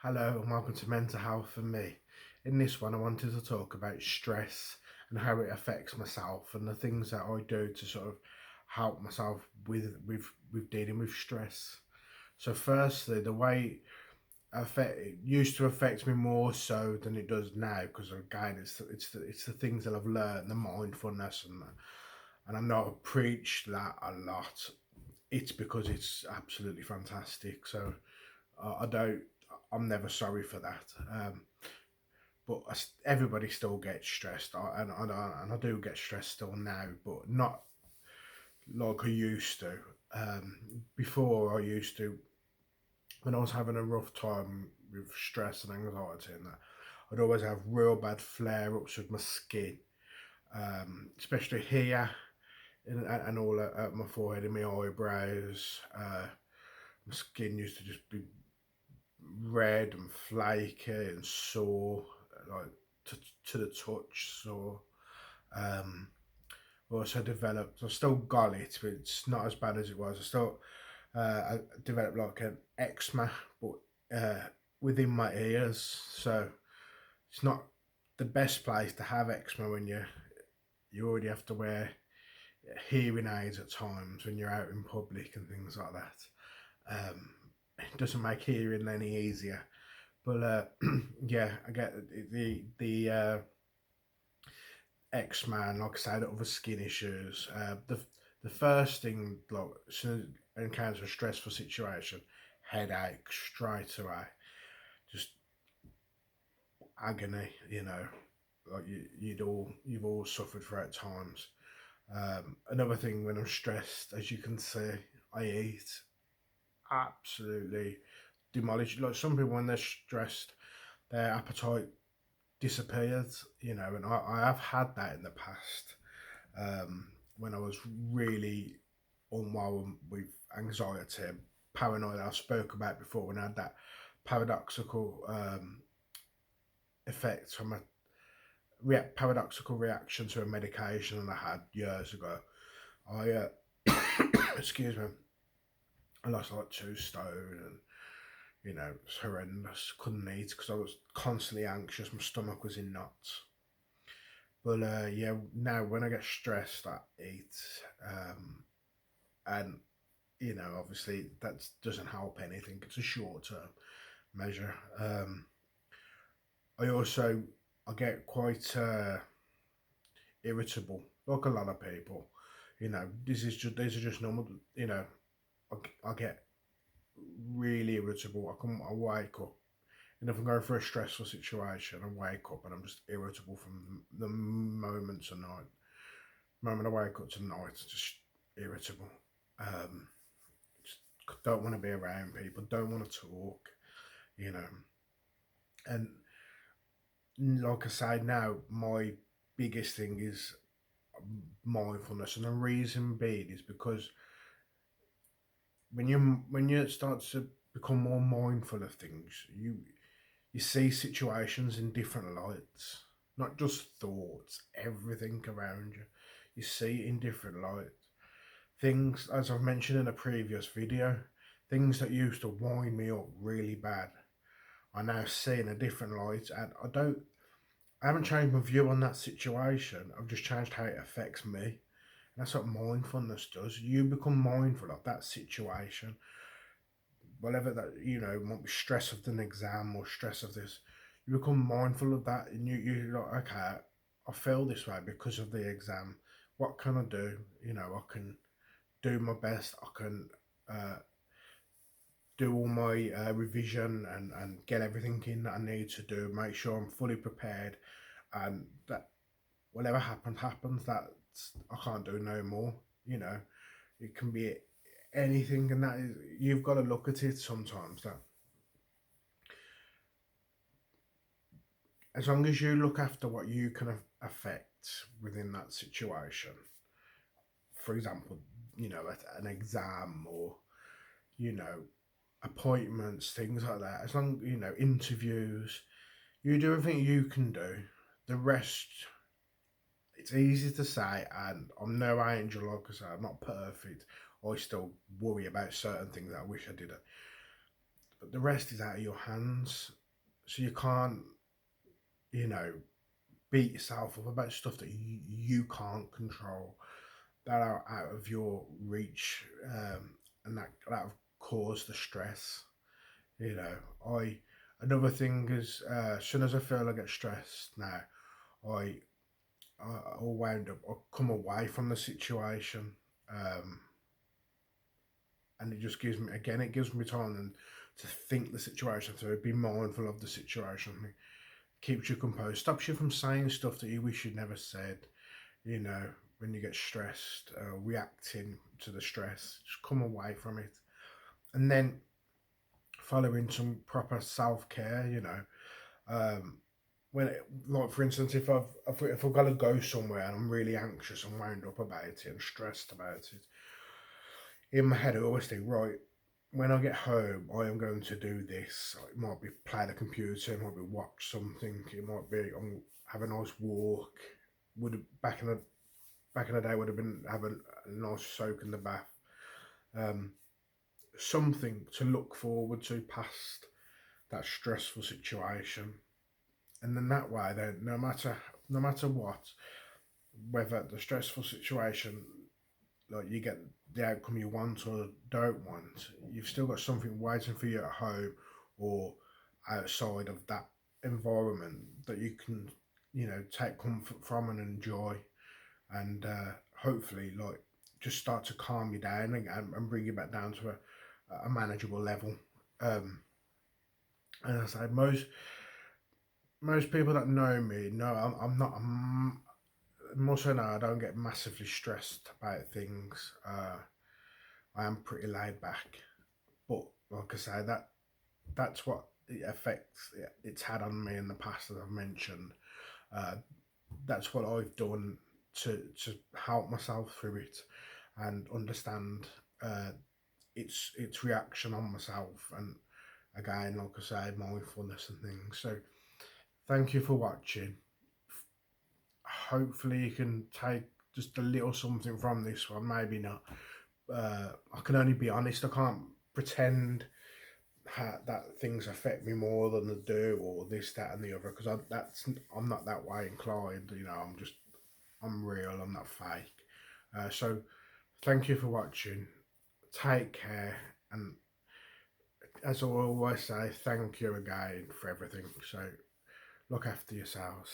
Hello and welcome to Mental Health and Me. In this one, I wanted to talk about stress and how it affects myself and the things that I do to sort of help myself with dealing with stress. So, firstly, the way it used to affect me more so than it does now, because again, it's the things that I've learned, the mindfulness and I know I preach that a lot. It's because it's absolutely fantastic. So I don't. I'm never sorry for that. But everybody still gets stressed, and I do get stressed still now, but not like I used to. Before I used to, when I was having a rough time with stress and anxiety, and that, I'd always have real bad flare ups with my skin, especially here and all at my forehead and my eyebrows. My skin used to just be red and flaky and sore, like to, to the touch. So I also developed. I still got it, but it's not as bad as it was. I developed like an eczema, but uh, within my ears. So it's not the best place to have eczema when you already have to wear hearing aids at times when you're out in public and things like that. It doesn't make hearing any easier. But yeah, I get the X Man, like I said, other skin issues. The first thing, like, as soon as I encounter a stressful situation, headache straight away, just agony. Like you've all suffered for it at times. Another thing when I'm stressed, as you can see, I eat absolutely demolish. Like some people when they're stressed, their appetite disappears, and I have had that in the past, when I was really unwell with anxiety and paranoia I spoke about before, when I had that paradoxical effect from a paradoxical reaction to a medication that I had years ago. I, excuse me, I lost like 2 stone and it's horrendous. Couldn't eat because I was constantly anxious. My stomach was in knots. But yeah, now when I get stressed, I eat, and obviously that doesn't help anything. It's a short term measure. I also I get quite irritable, like a lot of people. These are just normal. I get really irritable. I wake up. And if I'm going through a stressful situation, I wake up and I'm just irritable from the moment to night. The moment I wake up to night, just irritable. Um, just don't want to be around people, don't want to talk, you know. And like I say now, my biggest thing is mindfulness, and the reason being is because when you start to become more mindful of things, you see situations in different lights, not just thoughts, everything around you. You see it in different lights. Things, as I've mentioned in a previous video, things that used to wind me up really bad, I now see in a different light, and I haven't changed my view on that situation. I've just changed how it affects me. And that's what mindfulness does. You become mindful of that situation, whatever that might be stress of an exam or stress of this. You become mindful of that, and you're like, okay, I feel this way because of the exam. What can I do? I can do my best. I can uh, do all my revision and get everything in that I need to do. Make sure I'm fully prepared, and that whatever happens. That I can't do no more. You know, it can be anything, and that is, you've got to look at it sometimes. That as long as you look after what you can affect within that situation, for example, at an exam or you know appointments, things like that. As long interviews, you do everything you can do. The rest, it's easy to say, and I'm no angel. Like I say, I'm not perfect. I still worry about certain things that I wish I didn't. but the rest is out of your hands. So you can't, you know, beat yourself up about stuff that you can't control, that are out of your reach, and that have caused the stress. You know, I another thing is, as soon as I feel I get stressed now, I I'll wound up. I'll come away from the situation, um, and it just gives me again. It gives me time and to think the situation through, be mindful of the situation. It keeps you composed, stops you from saying stuff that you wish you'd never said. You know, when you get stressed, reacting to the stress, just come away from it, and then following some proper self care. You know, um, like for instance, if I've got to go somewhere and I'm really anxious and wound up about it and stressed about it, in my head I always think, right, when I get home, I am going to do this. It might be play the computer, it might be watch something, it might be have a nice walk. Would back in the day would have been have a nice soak in the bath. Um, Something to look forward to past that stressful situation, and then that way, then no matter what, whether the stressful situation, like you get the outcome you want or don't want, you've still got something waiting for you at home or outside of that environment that you can, take comfort from and enjoy, and hopefully, like, just start to calm you down and bring you back down to a manageable level. Um, and as I say, most people that know me know I'm not. More so now, I don't get massively stressed about things. I am pretty laid back, but like I say, that's what the effects it's had on me in the past, as I've mentioned. Uh, that's what I've done to help myself through it and understand uh, its reaction on myself. And again, like I say, mindfulness and things. So thank you for watching. Hopefully you can take just a little something from this one. Maybe not. I can only be honest. I can't pretend that things affect me more than they do, or this, that, and the other. Because I'm not that way inclined. I'm real. I'm not fake. So thank you for watching. Take care, and as I always say, thank you again for everything. So look after yourselves.